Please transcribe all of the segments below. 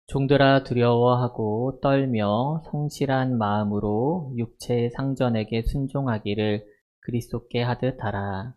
종들아 두려워하고 떨며 성실한 마음으로 육체의 상전에게 순종하기를 그리스도께 하듯 하라.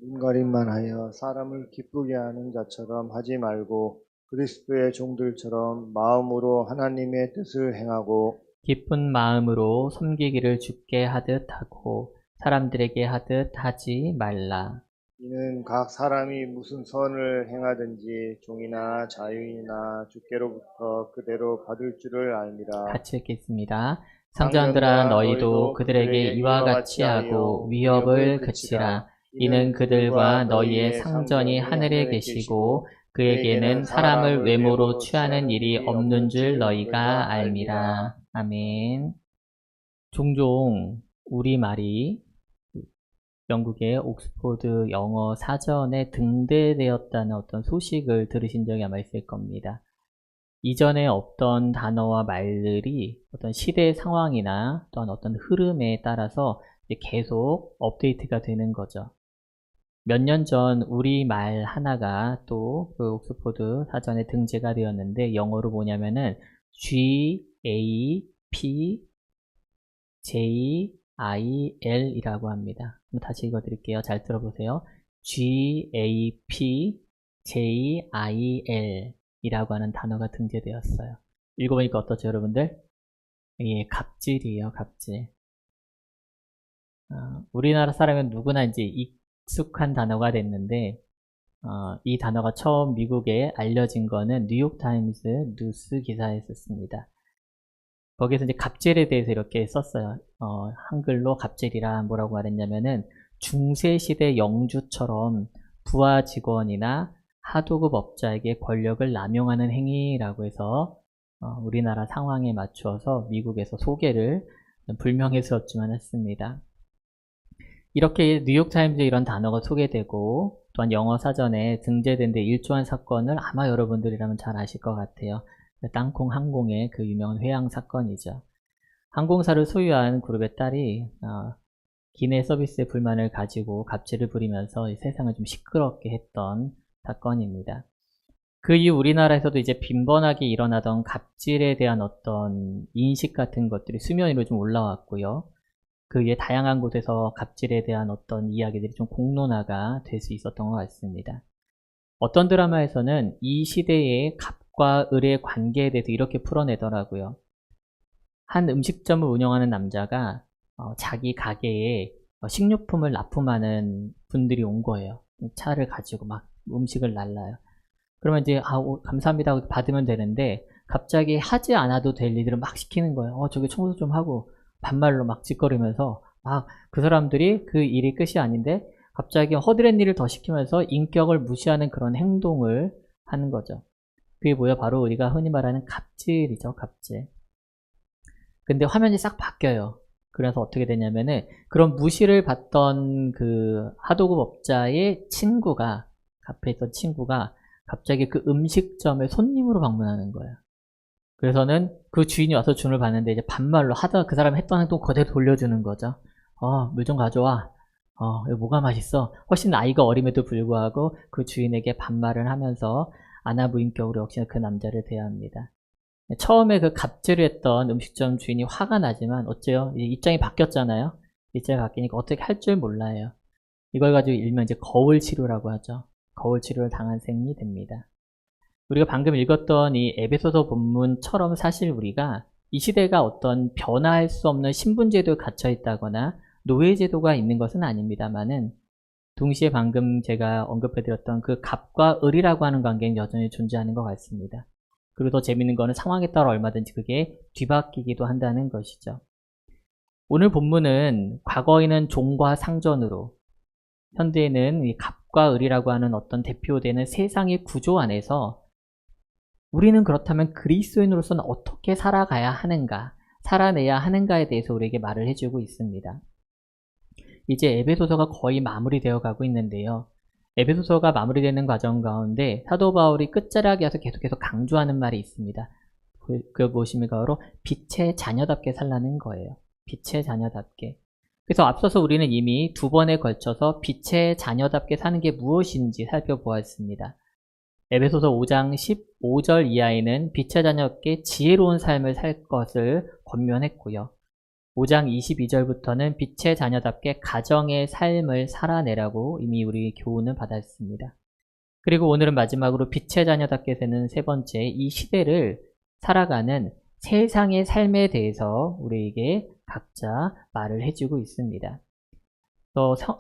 눈가림만 하여 사람을 기쁘게 하는 자처럼 하지 말고 그리스도의 종들처럼 마음으로 하나님의 뜻을 행하고 기쁜 마음으로 섬기기를 주께 하듯 하고 사람들에게 하듯 하지 말라. 이는 각 사람이 무슨 선을 행하든지 종이나 자유인이나 주께로부터 그대로 받을 줄을 알미라. 같이 읽겠습니다. 상전들아 상전들아 너희도 너희도 그들에게 그들에게 이와 이와 같이 같이 하고 하여 위협을 위협을 그치라. 그치라. 이는 이는 그들과 그들과 너희의 너희의 상전이 상전이 하늘에 하늘에 계시고 계시고 그에게는 그에게는 사람을 사람을 외모로 외모로 취하는 취하는 일이 일이 없는 없는 줄 줄 너희가 너희가 알미라. 알미라. 아멘. 종종 우리말이 영국의 옥스포드 영어 사전에 등재되었다는 어떤 소식을 들으신 적이 아마 있을 겁니다. 이전에 없던 단어와 말들이 어떤 시대 상황이나 또한 어떤 흐름에 따라서 계속 업데이트가 되는 거죠. 몇 년 전 우리 말 하나가 또 그 옥스포드 사전에 등재가 되었는데 영어로 뭐냐면은 GAPJIL 이라고 합니다. 다시 읽어드릴게요. 잘 들어보세요. GAPJIL 이라고 하는 단어가 등재되었어요. 읽어보니까 어떻죠, 여러분들? 예, 갑질이에요, 갑질. 우리나라 사람은 누구나 이제 익숙한 단어가 됐는데, 이 단어가 처음 미국에 알려진 거는 뉴욕타임스 뉴스 기사에 썼습니다. 거기서 이제 갑질에 대해서 이렇게 썼어요. 한글로 갑질이라 뭐라고 말했냐면은 중세시대 영주처럼 부하 직원이나 하도급 업자에게 권력을 남용하는 행위라고 해서 우리나라 상황에 맞추어서 미국에서 소개를 불명예스럽지만 했습니다. 이렇게 뉴욕타임즈에 이런 단어가 소개되고 또한 영어 사전에 등재된 데 일조한 사건을 아마 여러분들이라면 잘 아실 것 같아요. 땅콩 항공의 그 유명한 회항 사건이죠. 항공사를 소유한 그룹의 딸이 기내 서비스에 불만을 가지고 갑질을 부리면서 세상을 좀 시끄럽게 했던 사건입니다. 그 이후 우리나라에서도 이제 빈번하게 일어나던 갑질에 대한 어떤 인식 같은 것들이 수면 위로 좀 올라왔고요. 그 위에 다양한 곳에서 갑질에 대한 어떤 이야기들이 좀 공론화가 될 수 있었던 것 같습니다. 어떤 드라마에서는 이 시대의 갑과 을의 관계에 대해서 이렇게 풀어내더라고요. 한 음식점을 운영하는 남자가 자기 가게에 식료품을 납품하는 분들이 온 거예요. 차를 가지고 막 음식을 날라요. 그러면 이제 감사합니다 하고 받으면 되는데 갑자기 하지 않아도 될 일들을 막 시키는 거예요. 저기 청소 좀 하고 반말로 막 짓거리면서 막 그 사람들이 그 일이 끝이 아닌데 갑자기 허드렛 일을 더 시키면서 인격을 무시하는 그런 행동을 하는 거죠. 그게 뭐야? 바로 우리가 흔히 말하는 갑질이죠. 갑질. 근데 화면이 싹 바뀌어요. 그래서 어떻게 되냐면은 그런 무시를 받던 그 하도급 업자의 친구가 앞에 있던 친구가 갑자기 그 음식점에 손님으로 방문하는 거예요. 그래서는 그 주인이 와서 준을 봤는데 이제 반말로 하다가 그 사람이 했던 행동 그대로 돌려주는 거죠. 물 좀 가져와. 이거 뭐가 맛있어? 훨씬 나이가 어림에도 불구하고 그 주인에게 반말을 하면서 아나무인격으로 역시나 그 남자를 대합니다. 처음에 그 갑질을 했던 음식점 주인이 화가 나지만 어째요? 입장이 바뀌었잖아요. 입장이 바뀌니까 어떻게 할 줄 몰라요. 이걸 가지고 일명 이제 거울치료라고 하죠. 거울치료를 당한 셈이 됩니다. 우리가 방금 읽었던 이 에베소서 본문처럼 사실 우리가 이 시대가 어떤 변화할 수 없는 신분제도에 갇혀 있다거나 노예제도가 있는 것은 아닙니다만은 동시에 방금 제가 언급해드렸던 그 갑과 을이라고 하는 관계는 여전히 존재하는 것 같습니다. 그리고 더 재밌는 거는 상황에 따라 얼마든지 그게 뒤바뀌기도 한다는 것이죠. 오늘 본문은 과거에는 종과 상전으로 현대에는 이 갑과 을이라고 하는 어떤 대표되는 세상의 구조 안에서 우리는 그렇다면 그리스도인으로서는 어떻게 살아가야 하는가, 살아내야 하는가에 대해서 우리에게 말을 해주고 있습니다. 이제 에베소서가 거의 마무리되어 가고 있는데요. 에베소서가 마무리되는 과정 가운데 사도 바울이 끝자락에 와서 계속해서 강조하는 말이 있습니다. 그게 무엇입니까? 바로 빛의 자녀답게 살라는 거예요. 빛의 자녀답게. 그래서 앞서서 우리는 이미 두 번에 걸쳐서 빛의 자녀답게 사는 게 무엇인지 살펴보았습니다. 에베소서 5장 15절 이하에는 빛의 자녀께 지혜로운 삶을 살 것을 권면했고요. 5장 22절부터는 빛의 자녀답게 가정의 삶을 살아내라고 이미 우리 교훈을 받았습니다. 그리고 오늘은 마지막으로 빛의 자녀답게 되는 세 번째, 이 시대를 살아가는 세상의 삶에 대해서 우리에게 각자 말을 해주고 있습니다.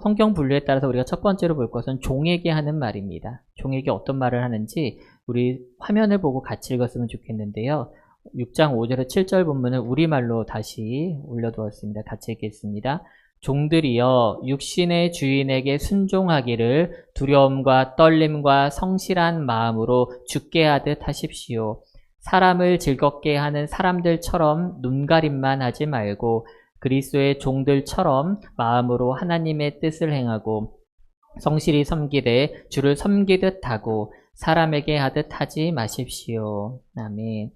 성경 분류에 따라서 우리가 첫 번째로 볼 것은 종에게 하는 말입니다. 종에게 어떤 말을 하는지 우리 화면을 보고 같이 읽었으면 좋겠는데요. 6장 5절에 7절 본문을 우리말로 다시 올려두었습니다. 같이 읽겠습니다. 종들이여 육신의 주인에게 순종하기를 두려움과 떨림과 성실한 마음으로 죽게 하듯 하십시오. 사람을 즐겁게 하는 사람들처럼 눈가림만 하지 말고 그리스도의 종들처럼 마음으로 하나님의 뜻을 행하고 성실히 섬기되 주를 섬기듯 하고 사람에게 하듯 하지 마십시오. 아멘.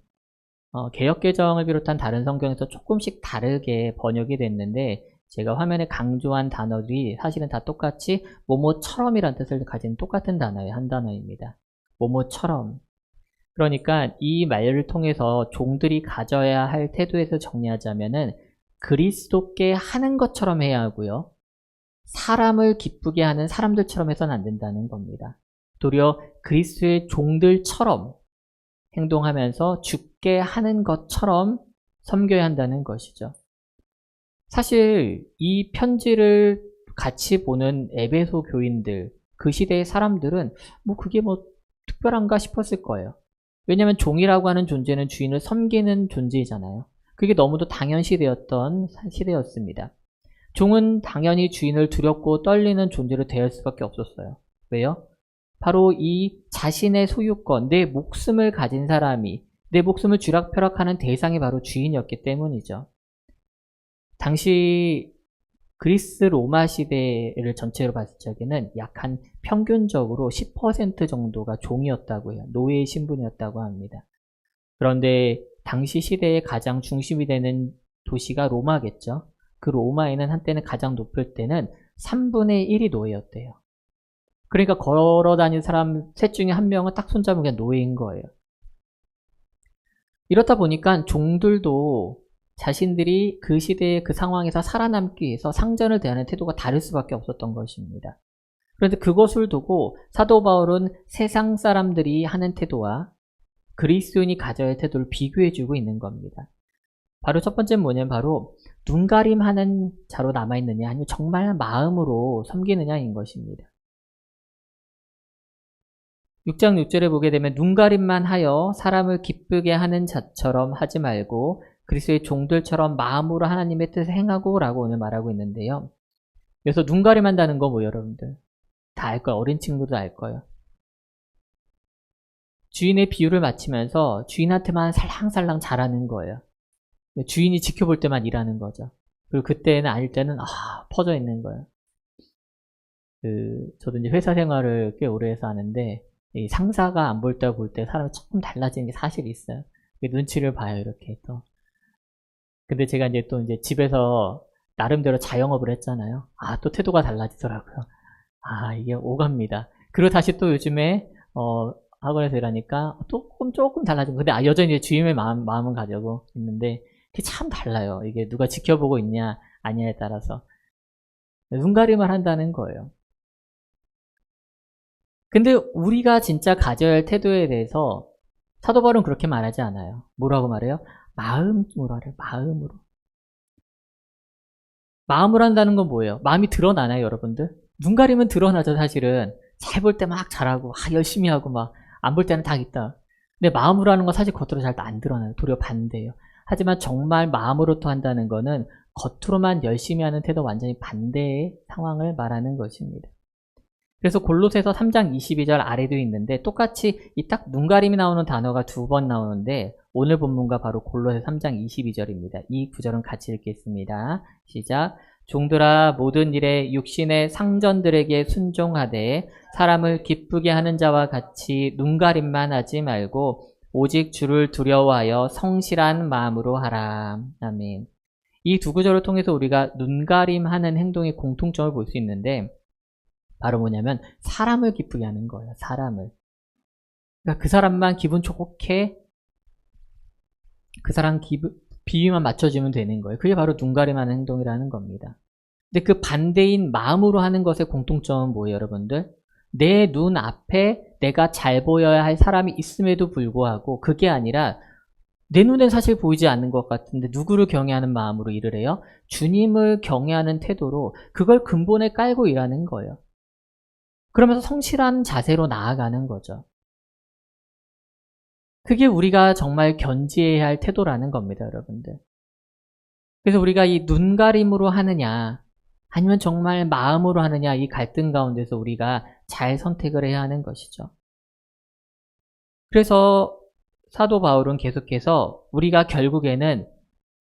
개역개정을 비롯한 다른 성경에서 조금씩 다르게 번역이 됐는데 제가 화면에 강조한 단어들이 사실은 다 똑같이 뭐뭐처럼이라는 뜻을 가진 똑같은 단어의 한 단어입니다. 뭐뭐처럼. 그러니까 이 말을 통해서 종들이 가져야 할 태도에서 정리하자면은 그리스도께 하는 것처럼 해야 하고요. 사람을 기쁘게 하는 사람들처럼 해서는 안 된다는 겁니다. 도리어 그리스도의 종들처럼 행동하면서 죽게 하는 것처럼 섬겨야 한다는 것이죠. 사실 이 편지를 같이 보는 에베소 교인들, 그 시대의 사람들은 그게 특별한가 싶었을 거예요. 왜냐하면 종이라고 하는 존재는 주인을 섬기는 존재이잖아요. 그게 너무도 당연시되었던 시대였습니다. 종은 당연히 주인을 두렵고 떨리는 존재로 대할 수밖에 없었어요. 왜요? 바로 이 자신의 소유권, 내 목숨을 가진 사람이 내 목숨을 쥐락펴락하는 대상이 바로 주인이었기 때문이죠. 당시 그리스 로마 시대를 전체로 봤을 적에는 약 한 평균적으로 10% 정도가 종이었다고 해요. 노예의 신분이었다고 합니다. 그런데 당시 시대의 가장 중심이 되는 도시가 로마겠죠. 그 로마에는 한때는 가장 높을 때는 3분의 1이 노예였대요. 그러니까 걸어다니는 사람 셋 중에 한 명은 딱 손잡으면 그냥 노예인 거예요. 이렇다 보니까 종들도 자신들이 그 시대의 그 상황에서 살아남기 위해서 상전을 대하는 태도가 다를 수밖에 없었던 것입니다. 그런데 그것을 두고 사도 바울은 세상 사람들이 하는 태도와 그리스도인이 가져야 할 태도를 비교해주고 있는 겁니다. 바로 첫 번째는 뭐냐면 바로 눈가림하는 자로 남아있느냐 아니면 정말 마음으로 섬기느냐인 것입니다. 6장 6절에 보게 되면 눈가림만 하여 사람을 기쁘게 하는 자처럼 하지 말고 그리스도의 종들처럼 마음으로 하나님의 뜻을 행하고 라고 오늘 말하고 있는데요. 그래서 눈가림한다는 거 여러분들 다 알 거예요. 어린 친구도 알 거예요. 주인의 비유를 마치면서 주인한테만 살랑살랑 잘하는 거예요. 주인이 지켜볼 때만 일하는 거죠. 그리고 그때는 아닐 때는 퍼져 있는 거예요. 저도 이제 회사 생활을 꽤 오래 해서 아는데 이 상사가 안 볼 때 볼 때 사람이 조금 달라지는 게 사실 있어요. 눈치를 봐요, 이렇게 또. 근데 제가 이제 또 이제 집에서 나름대로 자영업을 했잖아요. 또 태도가 달라지더라고요. 이게 오갑니다. 그리고 다시 또 요즘에 학원에서 일하니까 조금 달라진 거. 근데 여전히 주임의 마음은 가지고 있는데 그게 참 달라요. 이게 누가 지켜보고 있냐 아니냐에 따라서 눈가림을 한다는 거예요. 근데 우리가 진짜 가져야 할 태도에 대해서 사도 바울은 그렇게 말하지 않아요. 뭐라고 말해요? 마음으로 하래요. 마음으로. 마음으로 한다는 건 뭐예요? 마음이 드러나나요, 여러분들? 눈 가리면 드러나죠, 사실은. 잘 볼 때 막 잘하고, 열심히 하고, 안 볼 때는 다 있다. 근데 마음으로 하는 건 사실 겉으로 잘 안 드러나요. 도리어 반대예요. 하지만 정말 마음으로부터 한다는 거는 겉으로만 열심히 하는 태도 완전히 반대의 상황을 말하는 것입니다. 그래서 골로새서 3장 22절 아래도 있는데 똑같이 이 딱 눈가림이 나오는 단어가 2번 나오는데 오늘 본문과 바로 골로새 3장 22절입니다. 이 구절은 같이 읽겠습니다. 시작. 종들아 모든 일에 육신의 상전들에게 순종하되 사람을 기쁘게 하는 자와 같이 눈가림만 하지 말고 오직 주를 두려워하여 성실한 마음으로 하라. 아멘. 이 두 구절을 통해서 우리가 눈가림하는 행동의 공통점을 볼 수 있는데 바로 뭐냐면 사람을 기쁘게 하는 거예요. 사람을. 그러니까 그 사람만 기분 좋게 그 사람 비위만 맞춰주면 되는 거예요. 그게 바로 눈가림하는 행동이라는 겁니다. 근데 그 반대인 마음으로 하는 것의 공통점은 뭐예요, 여러분들? 내 눈 앞에 내가 잘 보여야 할 사람이 있음에도 불구하고 그게 아니라 내 눈엔 사실 보이지 않는 것 같은데 누구를 경외하는 마음으로 일을 해요? 주님을 경외하는 태도로 그걸 근본에 깔고 일하는 거예요. 그러면서 성실한 자세로 나아가는 거죠. 그게 우리가 정말 견지해야 할 태도라는 겁니다, 여러분들. 그래서 우리가 이 눈가림으로 하느냐 아니면 정말 마음으로 하느냐 이 갈등 가운데서 우리가 잘 선택을 해야 하는 것이죠. 그래서 사도 바울은 계속해서 우리가 결국에는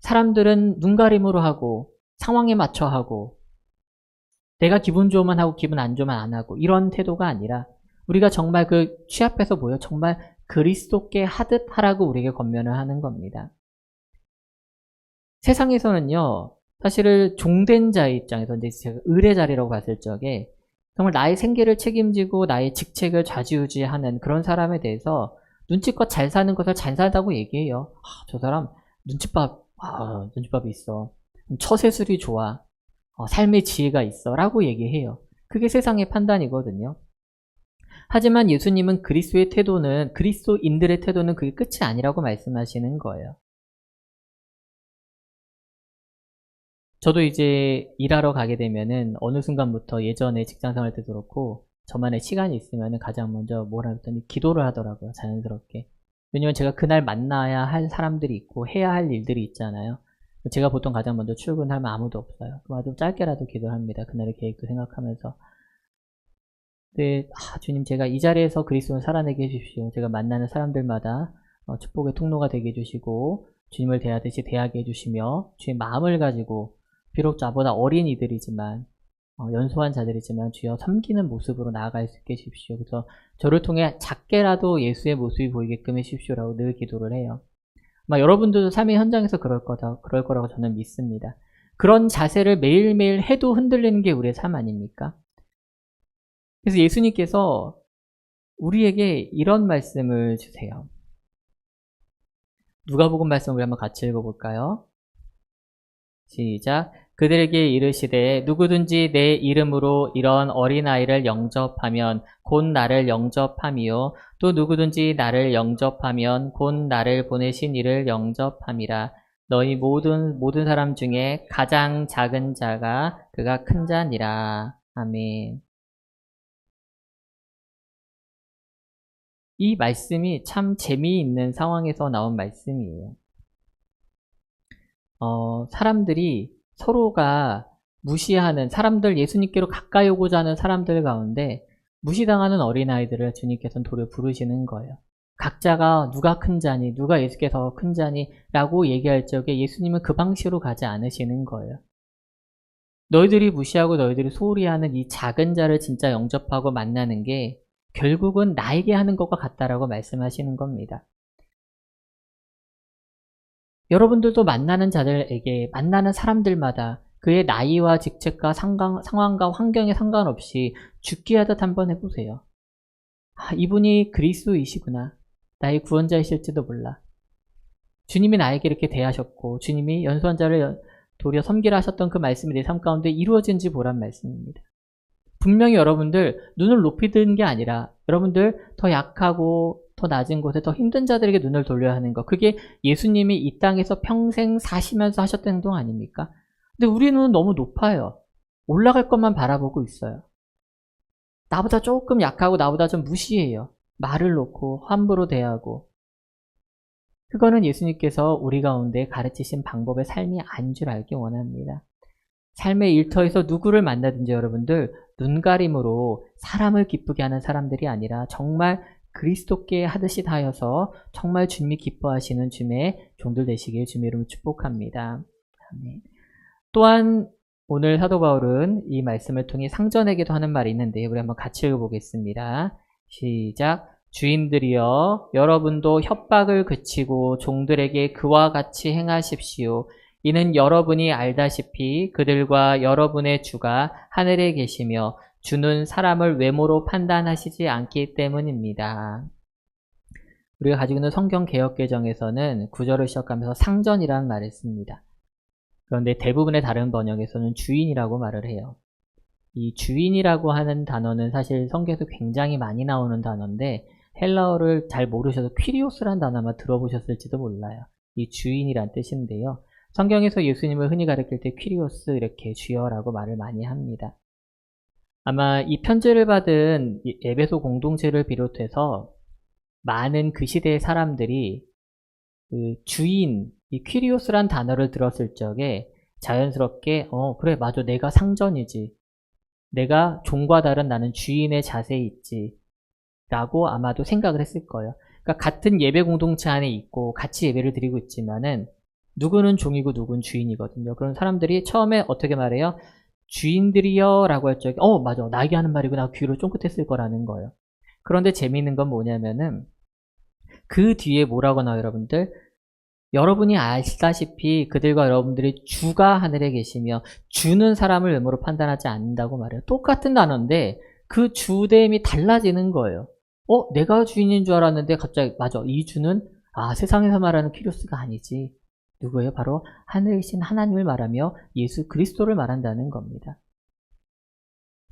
사람들은 눈가림으로 하고 상황에 맞춰 하고 내가 기분 좋으면 하고 기분 안 좋으면 안 하고 이런 태도가 아니라 우리가 정말 그 취합해서 뭐예요? 정말 그리스도께 하듯 하라고 우리에게 권면을 하는 겁니다. 세상에서는요, 사실은 종된 자의 입장에서 이제 제가 을의 자리라고 봤을 적에 정말 나의 생계를 책임지고 나의 직책을 좌지우지하는 그런 사람에 대해서 눈치껏 잘 사는 것을 잘 살다고 얘기해요. 저 사람 눈치밥이 있어. 처세술이 좋아. 삶의 지혜가 있어. 라고 얘기해요. 그게 세상의 판단이거든요. 하지만 예수님은 그리스도인들의 태도는 그게 끝이 아니라고 말씀하시는 거예요. 저도 이제 일하러 가게 되면은 어느 순간부터 예전에 직장 생활 때도 그렇고 저만의 시간이 있으면은 가장 먼저 뭐라 했더니 기도를 하더라고요. 자연스럽게. 왜냐면 제가 그날 만나야 할 사람들이 있고 해야 할 일들이 있잖아요. 제가 보통 가장 먼저 출근하면 아무도 없어요. 그럼 좀 짧게라도 기도를 합니다. 그날의 계획도 생각하면서. 근데 주님 제가 이 자리에서 그리스도를 살아내게 해주십시오. 제가 만나는 사람들마다 축복의 통로가 되게 해주시고 주님을 대하듯이 대하게 해주시며 주의 마음을 가지고 비록 저보다 어린 이들이지만 연소한 자들이지만 주여 섬기는 모습으로 나아갈 수 있게 해주십시오. 그래서 저를 통해 작게라도 예수의 모습이 보이게끔 해주십시오라고 늘 기도를 해요. 아마 여러분들도 삶의 현장에서 그럴 거라고 저는 믿습니다. 그런 자세를 매일매일 해도 흔들리는 게 우리의 삶 아닙니까? 그래서 예수님께서 우리에게 이런 말씀을 주세요. 누가복음 말씀 우리 한번 같이 읽어볼까요? 시작. 그들에게 이르시되 누구든지 내 이름으로 이런 어린아이를 영접하면 곧 나를 영접함이요 또 누구든지 나를 영접하면 곧 나를 보내신 이를 영접함이라. 너희 모든 사람 중에 가장 작은 자가 그가 큰 자니라. 아멘. 이 말씀이 참 재미있는 상황에서 나온 말씀이에요. 사람들이 서로가 무시하는 사람들, 예수님께로 가까이 오고자 하는 사람들 가운데 무시당하는 어린아이들을 주님께서는 도리어 부르시는 거예요. 각자가 누가 큰 자니, 누가 예수께서 큰 자니 라고 얘기할 적에 예수님은 그 방식으로 가지 않으시는 거예요. 너희들이 무시하고 너희들이 소홀히 하는 이 작은 자를 진짜 영접하고 만나는 게 결국은 나에게 하는 것과 같다라고 말씀하시는 겁니다. 여러분들도 만나는 자들에게 만나는 사람들마다 그의 나이와 직책과 상황과 환경에 상관없이 죽게 하듯 한번 해보세요. 이분이 그리스도이시구나. 나의 구원자이실지도 몰라. 주님이 나에게 이렇게 대하셨고 주님이 연소한 자를 도리어 섬기라 하셨던 그 말씀이 내 삶 가운데 이루어진지 보란 말씀입니다. 분명히 여러분들 눈을 높이 든 게 아니라 여러분들 더 약하고 더 낮은 곳에 더 힘든 자들에게 눈을 돌려야 하는 것. 그게 예수님이 이 땅에서 평생 사시면서 하셨던 행동 아닙니까? 근데 우리 눈은 너무 높아요. 올라갈 것만 바라보고 있어요. 나보다 조금 약하고 나보다 좀 무시해요. 말을 놓고 함부로 대하고. 그거는 예수님께서 우리 가운데 가르치신 방법의 삶이 아닌 줄 알기 원합니다. 삶의 일터에서 누구를 만나든지 여러분들 눈가림으로 사람을 기쁘게 하는 사람들이 아니라 정말 그리스도께 하듯이 다하여서 정말 주님이 기뻐하시는 주님의 종들 되시길 주님의 이름으로 축복합니다. 아멘. 또한 오늘 사도 바울은 이 말씀을 통해 상전에게도 하는 말이 있는데 우리 한번 같이 읽어보겠습니다. 시작. 주인들이여 여러분도 협박을 그치고 종들에게 그와 같이 행하십시오. 이는 여러분이 알다시피 그들과 여러분의 주가 하늘에 계시며 주는 사람을 외모로 판단하시지 않기 때문입니다. 우리가 가지고 있는 성경 개역개정에서는 구절을 시작하면서 상전이라는 말을 씁니다. 그런데 대부분의 다른 번역에서는 주인이라고 말을 해요. 이 주인이라고 하는 단어는 사실 성경에서 굉장히 많이 나오는 단어인데 헬라어를 잘 모르셔도 퀴리오스라는 단어 아마 들어보셨을지도 몰라요. 이 주인이란 뜻인데요. 성경에서 예수님을 흔히 가리킬 때 퀴리오스 이렇게 주여라고 말을 많이 합니다. 아마 이 편지를 받은 에베소 공동체를 비롯해서 많은 그 시대의 사람들이 그 주인, 이 퀴리오스란 단어를 들었을 적에 자연스럽게 그래 맞아 내가 상전이지. 내가 종과 다른 나는 주인의 자세에 있지. 라고 아마도 생각을 했을 거예요. 그러니까 같은 예배 공동체 안에 있고 같이 예배를 드리고 있지만은 누구는 종이고 누구는 주인이거든요. 그런 사람들이 처음에 어떻게 말해요? 주인들이여 라고 할 적에 맞아 나에게 하는 말이구나 귀로 쫑긋했을 거라는 거예요. 그런데 재미있는 건 뭐냐면은 그 뒤에 뭐라고 나와요 여러분들? 여러분이 아시다시피 그들과 여러분들이 주가 하늘에 계시며 주는 사람을 외모로 판단하지 않는다고 말해요. 똑같은 단어인데 그 주됨이 달라지는 거예요. 내가 주인인 줄 알았는데 갑자기 맞아 이 주는 세상에서 말하는 퀴리오스가 아니지. 누구예요? 바로 하늘에 계신 하나님을 말하며 예수 그리스도를 말한다는 겁니다.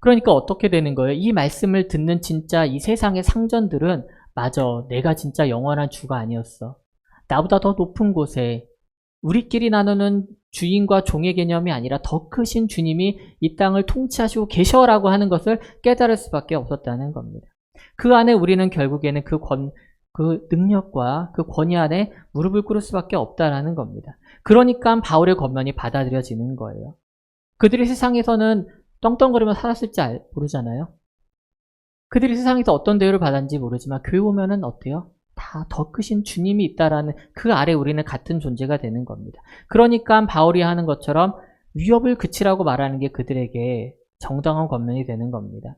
그러니까 어떻게 되는 거예요? 이 말씀을 듣는 진짜 이 세상의 상전들은 맞아 내가 진짜 영원한 주가 아니었어. 나보다 더 높은 곳에 우리끼리 나누는 주인과 종의 개념이 아니라 더 크신 주님이 이 땅을 통치하시고 계셔라고 하는 것을 깨달을 수밖에 없었다는 겁니다. 그 안에 우리는 결국에는 그 능력과 그 권위 안에 무릎을 꿇을 수밖에 없다라는 겁니다. 그러니까 바울의 권면이 받아들여지는 거예요. 그들이 세상에서는 떵떵거리며 살았을지 모르잖아요. 그들이 세상에서 어떤 대우를 받았는지 모르지만 교회 오면은 어때요? 다 더 크신 주님이 있다라는 그 아래 우리는 같은 존재가 되는 겁니다. 그러니까 바울이 하는 것처럼 위협을 그치라고 말하는 게 그들에게 정당한 권면이 되는 겁니다.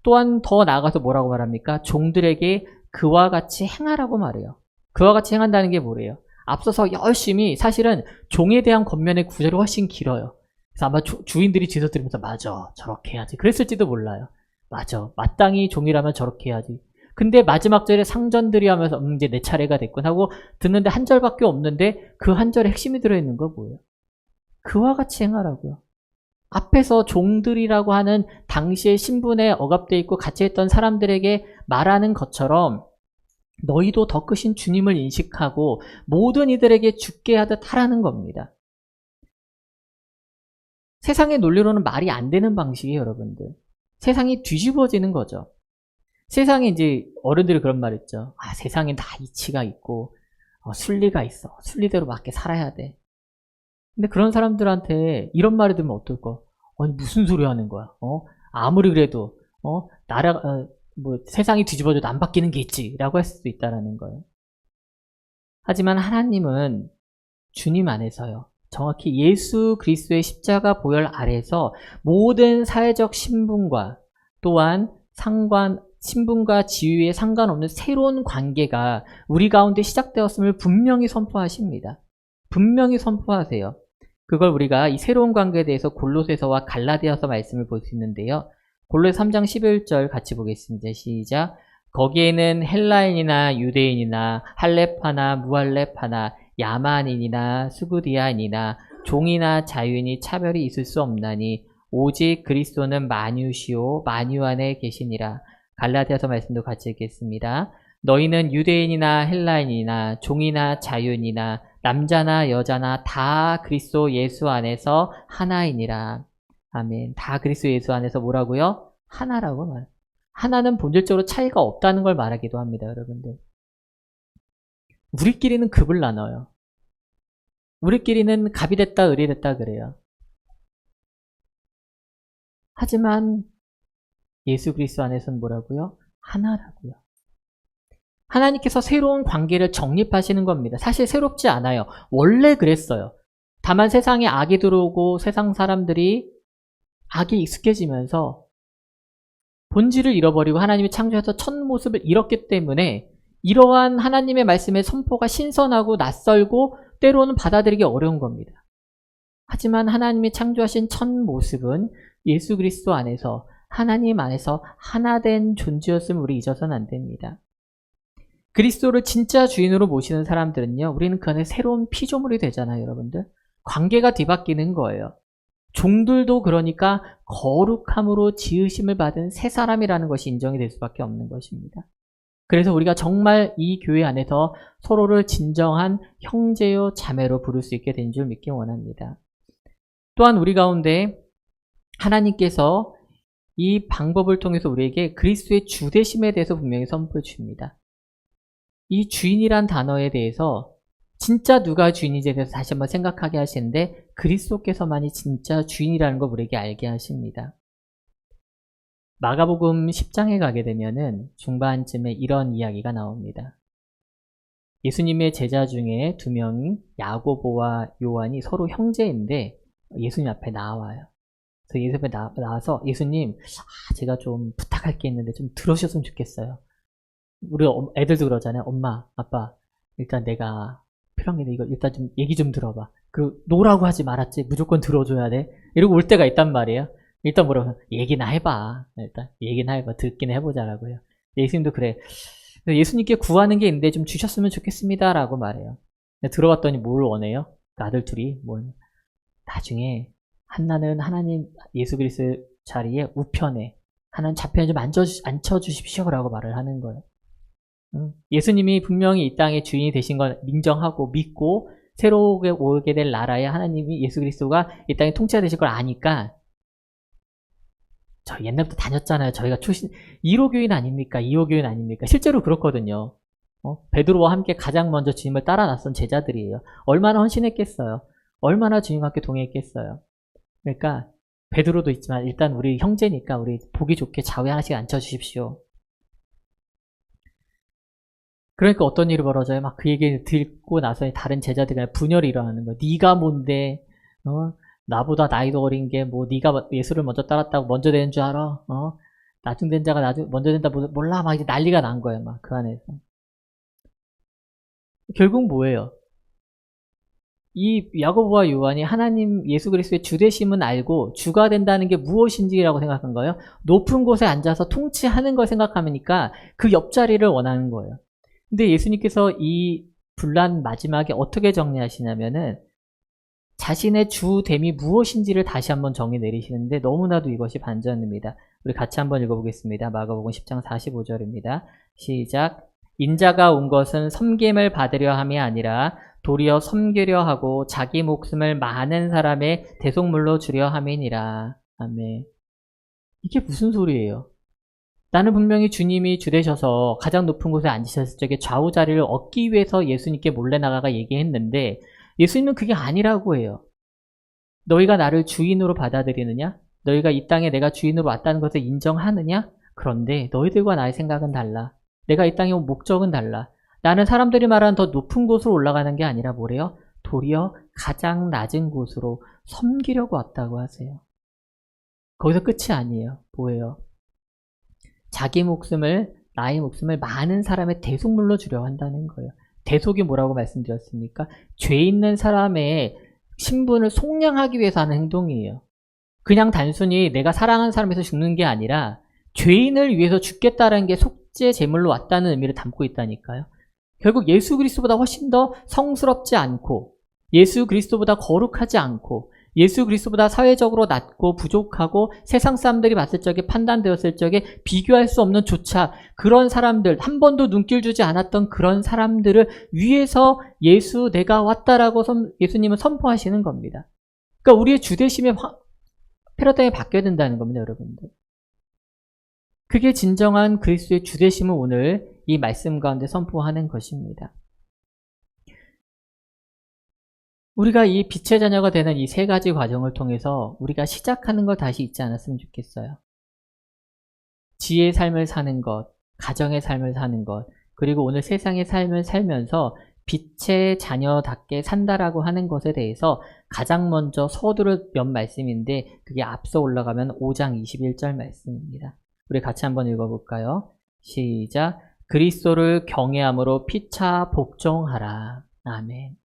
또한 더 나아가서 뭐라고 말합니까? 종들에게 그와 같이 행하라고 말해요. 그와 같이 행한다는 게 뭐래요? 앞서서 열심히 사실은 종에 대한 권면의 구절이 훨씬 길어요. 그래서 아마 주인들이 뒤에서 들으면서 맞아 저렇게 해야지 그랬을지도 몰라요. 맞아 마땅히 종이라면 저렇게 해야지. 근데 마지막 절에 상전들이 하면서 이제 내 차례가 됐군 하고 듣는데 한 절밖에 없는데 그 한 절에 핵심이 들어있는 거 뭐예요? 그와 같이 행하라고요. 앞에서 종들이라고 하는 당시의 신분에 억압되어 있고 같이 했던 사람들에게 말하는 것처럼 너희도 더 크신 주님을 인식하고 모든 이들에게 죽게 하듯 하라는 겁니다. 세상의 논리로는 말이 안 되는 방식이에요, 여러분들. 세상이 뒤집어지는 거죠. 세상에 이제 어른들이 그런 말 있죠. 세상엔 다 이치가 있고 순리가 있어. 순리대로 맞게 살아야 돼. 근데 그런 사람들한테 이런 말을 들으면 어떨까? 아니 무슨 소리 하는 거야? 아무리 그래도 세상이 뒤집어져도 안 바뀌는 게 있지라고 할 수도 있다라는 거예요. 하지만 하나님은 주님 안에서요. 정확히 예수 그리스도의 십자가 보혈 아래에서 모든 사회적 신분과 또한 신분과 지위에 상관없는 새로운 관계가 우리 가운데 시작되었음을 분명히 선포하십니다. 분명히 선포하세요. 그걸 우리가 이 새로운 관계에 대해서 골로새서와 갈라디아서 말씀을 볼 수 있는데요. 골로새 3장 11절 같이 보겠습니다. 시작. 거기에는 헬라인이나 유대인이나 할렙파나 무할렙파나 야만인이나 수구디아인이나 종이나 자유인이 차별이 있을 수 없나니 오직 그리스도는 만유시오 만유 안에 계시니라. 갈라디아서 말씀도 같이 읽겠습니다. 너희는 유대인이나 헬라인이나 종이나 자유인이나 남자나 여자나 다 그리스도 예수 안에서 하나이니라. 아멘. 다 그리스도 예수 안에서 뭐라고요? 하나라고 말해요. 하나는 본질적으로 차이가 없다는 걸 말하기도 합니다, 여러분들. 우리끼리는 급을 나눠요. 우리끼리는 갑이 됐다, 을이 됐다 그래요. 하지만 예수 그리스도 안에서는 뭐라고요? 하나라고요. 하나님께서 새로운 관계를 정립하시는 겁니다. 사실 새롭지 않아요. 원래 그랬어요. 다만 세상에 악이 들어오고 세상 사람들이 악에 익숙해지면서 본질을 잃어버리고 하나님이 창조해서 첫 모습을 잃었기 때문에 이러한 하나님의 말씀의 선포가 신선하고 낯설고 때로는 받아들이기 어려운 겁니다. 하지만 하나님이 창조하신 첫 모습은 예수 그리스도 안에서 하나님 안에서 하나된 존재였음을 우리 잊어서는 안 됩니다. 그리스도를 진짜 주인으로 모시는 사람들은요, 우리는 그 안에 새로운 피조물이 되잖아요, 여러분들. 관계가 뒤바뀌는 거예요. 종들도 그러니까 거룩함으로 지으심을 받은 새 사람이라는 것이 인정이 될 수밖에 없는 것입니다. 그래서 우리가 정말 이 교회 안에서 서로를 진정한 형제요 자매로 부를 수 있게 된 줄 믿기 원합니다. 또한 우리 가운데 하나님께서 이 방법을 통해서 우리에게 그리스도의 주되심에 대해서 분명히 선포해 주십니다. 이 주인이란 단어에 대해서 진짜 누가 주인인지에 대해서 다시 한번 생각하게 하시는데 그리스도께서만이 진짜 주인이라는 걸 우리에게 알게 하십니다. 마가복음 10장에 가게 되면은 중반쯤에 이런 이야기가 나옵니다. 예수님의 제자 중에 두 명이 야고보와 요한이 서로 형제인데 예수님 앞에 나와요. 그래서 예수 앞에 나와서 예수님, 제가 좀 부탁할 게 있는데 좀 들어주셨으면 좋겠어요. 우리 애들도 그러잖아요. 엄마, 아빠, 일단 내가 필요한 게 이거 일단 좀 얘기 좀 들어봐. 노라고 하지 말았지. 무조건 들어줘야 돼. 이러고 올 때가 있단 말이에요. 일단 뭐라고 얘기나 해봐. 일단 얘기나 해봐. 듣긴 해보자라고요. 예수님도 그래. 예수님께 구하는 게 있는데 좀 주셨으면 좋겠습니다라고 말해요. 들어봤더니 뭘 원해요? 그 아들 둘이 나중에 한나는 하나님 예수 그리스도 자리에 우편에 하나는 좌편에 좀 앉혀주십시오라고 말을 하는 거예요. 예수님이 분명히 이 땅의 주인이 되신 걸 인정하고 믿고 새롭게 오게 될 나라에 하나님이 예수 그리스도가 이 땅에 통치가 되실 걸 아니까 저 옛날부터 다녔잖아요. 저희가 1호 교인 아닙니까? 2호 교인 아닙니까? 실제로 그렇거든요. 베드로와 함께 가장 먼저 주님을 따라 나선 제자들이에요. 얼마나 헌신했겠어요. 얼마나 주님과 함께 동행했겠어요. 그러니까 베드로도 있지만 일단 우리 형제니까 우리 보기 좋게 좌우에 하나씩 앉혀주십시오. 그러니까 어떤 일이 벌어져요? 막 그 얘기를 듣고 나서 다른 제자들이 분열이 일어나는 거예요. 네가 뭔데? 나보다 나이도 어린 게 네가 예수를 먼저 따랐다고 먼저 되는 줄 알아? 나중 된 자가 먼저 된다 몰라? 막 이제 난리가 난 거예요. 막 그 안에서. 결국 뭐예요? 이 야고보와 요한이 하나님 예수 그리스도의 주되심은 알고 주가 된다는 게 무엇인지라고 생각한 거예요. 높은 곳에 앉아서 통치하는 걸 생각하니까 그 옆자리를 원하는 거예요. 근데 예수님께서 이 분란 마지막에 어떻게 정리하시냐면은 자신의 주됨이 무엇인지를 다시 한번 정의 내리시는데 너무나도 이것이 반전입니다. 우리 같이 한번 읽어보겠습니다. 마가복음 10장 45절입니다. 시작. 인자가 온 것은 섬김을 받으려 함이 아니라 도리어 섬기려 하고 자기 목숨을 많은 사람의 대속물로 주려 함이니라. 아멘. 이게 무슨 소리예요? 나는 분명히 주님이 주되셔서 가장 높은 곳에 앉으셨을 적에 좌우 자리를 얻기 위해서 예수님께 몰래 나가가 얘기했는데 예수님은 그게 아니라고 해요. 너희가 나를 주인으로 받아들이느냐? 너희가 이 땅에 내가 주인으로 왔다는 것을 인정하느냐? 그런데 너희들과 나의 생각은 달라. 내가 이 땅에 온 목적은 달라. 나는 사람들이 말하는 더 높은 곳으로 올라가는 게 아니라 뭐래요? 도리어 가장 낮은 곳으로 섬기려고 왔다고 하세요. 거기서 끝이 아니에요. 뭐예요? 자기 목숨을, 나의 목숨을 많은 사람의 대속물로 주려 한다는 거예요. 대속이 뭐라고 말씀드렸습니까? 죄 있는 사람의 신분을 속량하기 위해서 하는 행동이에요. 그냥 단순히 내가 사랑하는 사람에서 죽는 게 아니라 죄인을 위해서 죽겠다는 게 속죄 제물로 왔다는 의미를 담고 있다니까요. 결국 예수 그리스도보다 훨씬 더 성스럽지 않고 예수 그리스도보다 거룩하지 않고 예수 그리스도보다 사회적으로 낮고 부족하고 세상 사람들이 봤을 적에 판단되었을 적에 비교할 수 없는 조차 그런 사람들, 한 번도 눈길 주지 않았던 그런 사람들을 위해서 예수 내가 왔다라고 예수님은 선포하시는 겁니다. 그러니까 우리의 주되심의 패러다임이 바뀌어야 된다는 겁니다, 여러분들. 그게 진정한 그리스도의 주되심을 오늘 이 말씀 가운데 선포하는 것입니다. 우리가 이 빛의 자녀가 되는 이 세 가지 과정을 통해서 우리가 시작하는 걸 다시 잊지 않았으면 좋겠어요. 지혜의 삶을 사는 것, 가정의 삶을 사는 것, 그리고 오늘 세상의 삶을 살면서 빛의 자녀답게 산다라고 하는 것에 대해서 가장 먼저 서두를 연 말씀인데 그게 앞서 올라가면 5장 21절 말씀입니다. 우리 같이 한번 읽어볼까요? 시작. 그리스도를 경외함으로 피차 복종하라. 아멘.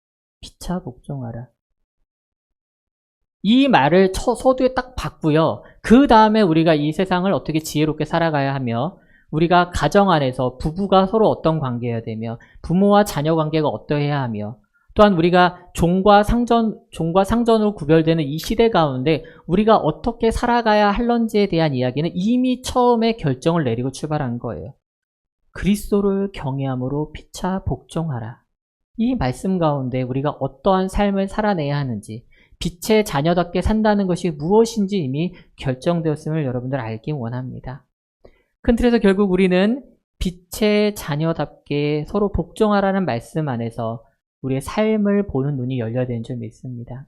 피차 복종하라. 이 말을 서두에 딱 받고요. 그 다음에 우리가 이 세상을 어떻게 지혜롭게 살아가야 하며 우리가 가정 안에서 부부가 서로 어떤 관계여야 되며 부모와 자녀 관계가 어떠해야 하며 또한 우리가 종과 상전으로 구별되는 이 시대 가운데 우리가 어떻게 살아가야 할런지에 대한 이야기는 이미 처음에 결정을 내리고 출발한 거예요. 그리스도를 경외함으로 피차 복종하라. 이 말씀 가운데 우리가 어떠한 삶을 살아내야 하는지, 빛의 자녀답게 산다는 것이 무엇인지 이미 결정되었음을 여러분들 알기 원합니다. 큰 틀에서 결국 우리는 빛의 자녀답게 서로 복종하라는 말씀 안에서 우리의 삶을 보는 눈이 열려야 되는 줄 믿습니다.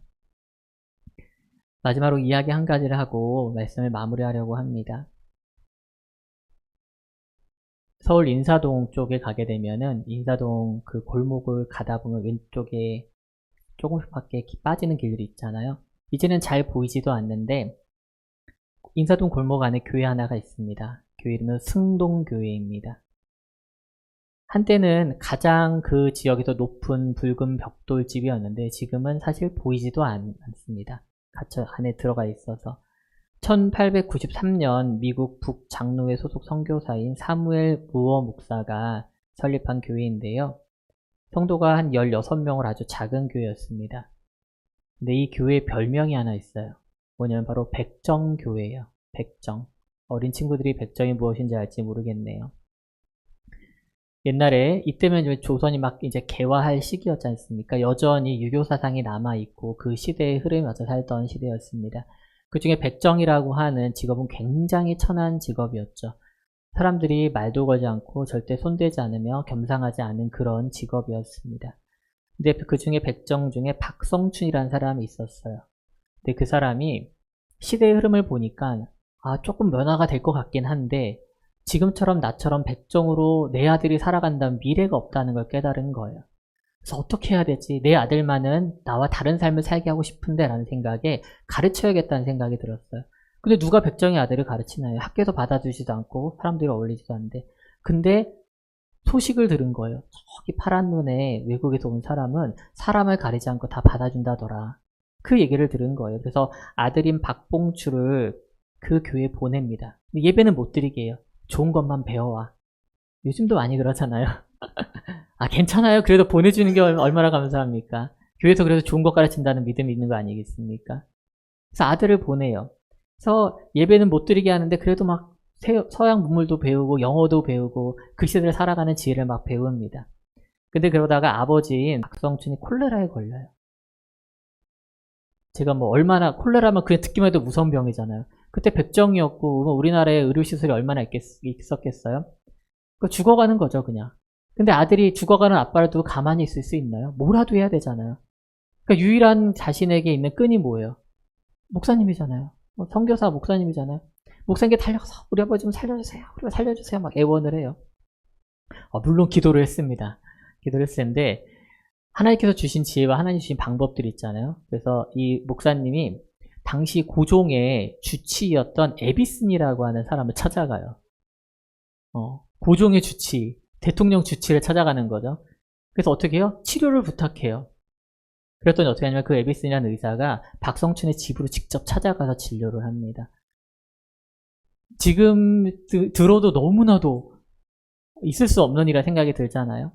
마지막으로 이야기 한 가지를 하고 말씀을 마무리하려고 합니다. 서울 인사동 쪽에 가게 되면은 인사동 그 골목을 가다 보면 왼쪽에 조금밖에 빠지는 길들이 있잖아요. 이제는 잘 보이지도 않는데 인사동 골목 안에 교회 하나가 있습니다. 교회 이름은 승동교회입니다. 한때는 가장 그 지역에서 높은 붉은 벽돌집이었는데 지금은 사실 보이지도 않습니다. 갇혀 안에 들어가 있어서 1893년 미국 북장로회 소속 선교사인 사무엘 무어 목사가 설립한 교회인데요. 성도가 한 16명을 아주 작은 교회였습니다. 근데 이 교회에 별명이 하나 있어요. 뭐냐면 바로 백정교회예요. 백정. 어린 친구들이 백정이 무엇인지 알지 모르겠네요. 옛날에 이때면 조선이 막 이제 개화할 시기였지 않습니까? 여전히 유교 사상이 남아있고 그 시대의 흐름에 맞춰 살던 시대였습니다. 그 중에 백정이라고 하는 직업은 굉장히 천한 직업이었죠. 사람들이 말도 걸지 않고 절대 손대지 않으며 겸상하지 않은 그런 직업이었습니다. 근데 그 중에 백정 중에 박성춘이라는 사람이 있었어요. 근데 그 사람이 시대의 흐름을 보니까 조금 변화가 될 것 같긴 한데 지금처럼 나처럼 백정으로 내 아들이 살아간다면 미래가 없다는 걸 깨달은 거예요. 그래서 어떻게 해야 되지? 내 아들만은 나와 다른 삶을 살게 하고 싶은데 라는 생각에 가르쳐야겠다는 생각이 들었어요. 근데 누가 백정의 아들을 가르치나요? 학교에서 받아주지도 않고 사람들이 어울리지도 않는데. 근데 소식을 들은 거예요. 저기 파란 눈에 외국에서 온 사람은 사람을 가리지 않고 다 받아준다더라. 그 얘기를 들은 거예요. 그래서 아들인 박봉추를 그 교회에 보냅니다. 예배는 못 드리게 해요. 좋은 것만 배워와. 요즘도 많이 그러잖아요. 괜찮아요. 그래도 보내주는 게 얼마나 감사합니까? 교회에서 그래도 좋은 것 가르친다는 믿음이 있는 거 아니겠습니까? 그래서 아들을 보내요. 그래서 예배는 못 드리게 하는데 그래도 막 서양 문물도 배우고 영어도 배우고 글씨들을 살아가는 지혜를 막 배웁니다. 근데 그러다가 아버지인 박성춘이 콜레라에 걸려요. 제가 얼마나 콜레라면 그냥 듣기만 해도 무서운 병이잖아요. 그때 백정이었고 우리나라에 의료시설이 얼마나 있었겠어요? 죽어가는 거죠 그냥. 근데 아들이 죽어가는 아빠를 두고 가만히 있을 수 있나요? 뭐라도 해야 되잖아요. 그러니까 유일한 자신에게 있는 끈이 뭐예요? 목사님이잖아요. 선교사 목사님이잖아요. 목사님께 달려가서 우리 아버지 좀 살려주세요. 우리가 살려주세요. 막 애원을 해요. 물론 기도를 했습니다. 기도를 했는데 하나님께서 주신 지혜와 하나님 주신 방법들이 있잖아요. 그래서 이 목사님이 당시 고종의 주치였던 에비슨이라고 하는 사람을 찾아가요. 고종의 주치, 대통령 주치를 찾아가는 거죠. 그래서 어떻게 해요? 치료를 부탁해요. 그랬더니 어떻게 하냐면 그 에비슨이라는 의사가 박성춘의 집으로 직접 찾아가서 진료를 합니다. 지금 들어도 너무나도 있을 수 없는 일이라 생각이 들잖아요.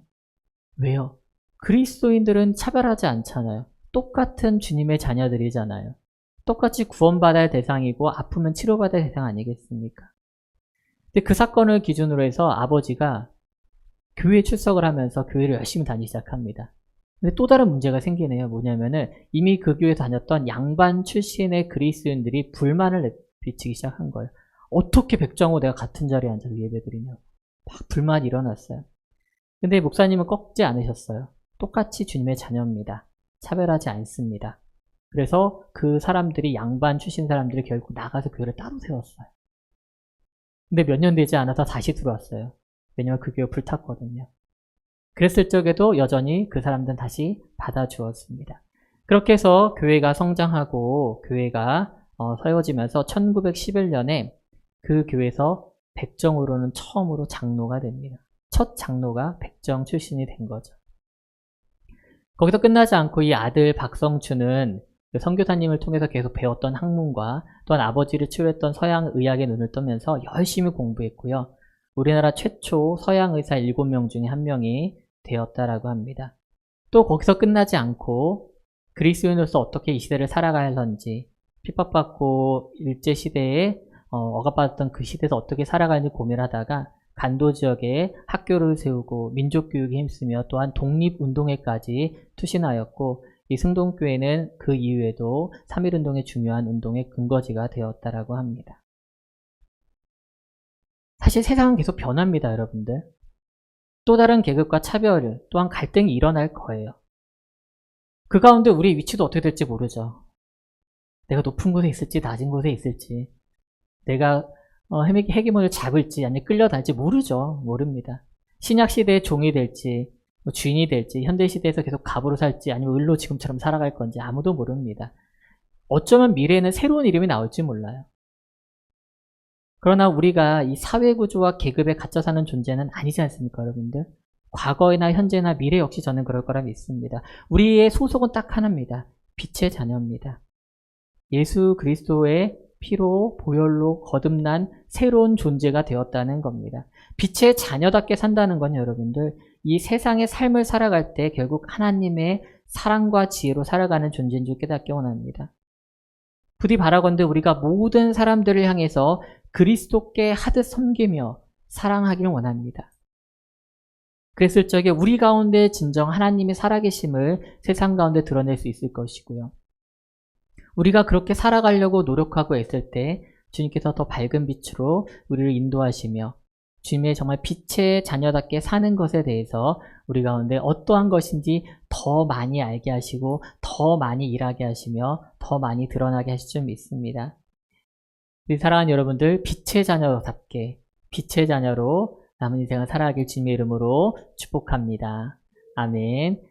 왜요? 그리스도인들은 차별하지 않잖아요. 똑같은 주님의 자녀들이잖아요. 똑같이 구원받아야 할 대상이고 아프면 치료받아야 할 대상 아니겠습니까? 근데 그 사건을 기준으로 해서 아버지가 교회에 출석을 하면서 교회를 열심히 다니기 시작합니다. 근데 또 다른 문제가 생기네요. 뭐냐면은 이미 그 교회에 다녔던 양반 출신의 그리스도인들이 불만을 비치기 시작한 거예요. 어떻게 백정호 내가 같은 자리에 앉아서 예배드리냐. 막 불만이 일어났어요. 근데 목사님은 꺾지 않으셨어요. 똑같이 주님의 자녀입니다. 차별하지 않습니다. 그래서 그 사람들이 양반 출신 사람들이 결국 나가서 교회를 따로 세웠어요. 근데 몇 년 되지 않아서 다시 들어왔어요. 왜냐면 그 교회 불탔거든요. 그랬을 적에도 여전히 그 사람들은 다시 받아주었습니다. 그렇게 해서 교회가 성장하고 교회가 세워지면서 1911년에 그 교회에서 백정으로는 처음으로 장로가 됩니다. 첫 장로가 백정 출신이 된 거죠. 거기서 끝나지 않고 이 아들 박성춘은 선교사님을 통해서 계속 배웠던 학문과 또한 아버지를 치료했던 서양 의학에 눈을 뜨면서 열심히 공부했고요. 우리나라 최초 서양 의사 7명 중에 한 명이 되었다라고 합니다. 또 거기서 끝나지 않고 그리스도인으로서 어떻게 이 시대를 살아가는지, 핍박받고 일제시대에 억압받았던 그 시대에서 어떻게 살아가는지 고민하다가 간도 지역에 학교를 세우고 민족교육에 힘쓰며 또한 독립운동에까지 투신하였고, 이 승동교회는 그 이후에도 3.1운동의 중요한 운동의 근거지가 되었다라고 합니다. 사실 세상은 계속 변합니다, 여러분들. 또 다른 계급과 차별, 또한 갈등이 일어날 거예요. 그 가운데 우리의 위치도 어떻게 될지 모르죠. 내가 높은 곳에 있을지 낮은 곳에 있을지, 내가 헤게몬을 잡을지 아니면 끌려달지 모릅니다. 신약시대의 종이 될지 주인이 될지, 현대시대에서 계속 갑으로 살지 아니면 을로 지금처럼 살아갈 건지 아무도 모릅니다. 어쩌면 미래에는 새로운 이름이 나올지 몰라요. 그러나 우리가 이 사회구조와 계급에 갇혀 사는 존재는 아니지 않습니까, 여러분들? 과거나 현재나 미래 역시 저는 그럴 거라 믿습니다. 우리의 소속은 딱 하나입니다. 빛의 자녀입니다. 예수 그리스도의 피로 보혈로 거듭난 새로운 존재가 되었다는 겁니다. 빛의 자녀답게 산다는 건 여러분들, 이 세상의 삶을 살아갈 때 결국 하나님의 사랑과 지혜로 살아가는 존재인 줄 깨닫기 원합니다. 부디 바라건대 우리가 모든 사람들을 향해서 그리스도께 하듯 섬기며 사랑하기를 원합니다. 그랬을 적에 우리 가운데 진정 하나님의 살아계심을 세상 가운데 드러낼 수 있을 것이고요. 우리가 그렇게 살아가려고 노력하고 애쓸 때 주님께서 더 밝은 빛으로 우리를 인도하시며 주님의 정말 빛의 자녀답게 사는 것에 대해서 우리 가운데 어떠한 것인지 더 많이 알게 하시고 더 많이 일하게 하시며 더 많이 드러나게 하실 줄 믿습니다. 우리 사랑하는 여러분들, 빛의 자녀답게 빛의 자녀로 남은 인생을 살아가길 주님의 이름으로 축복합니다. 아멘.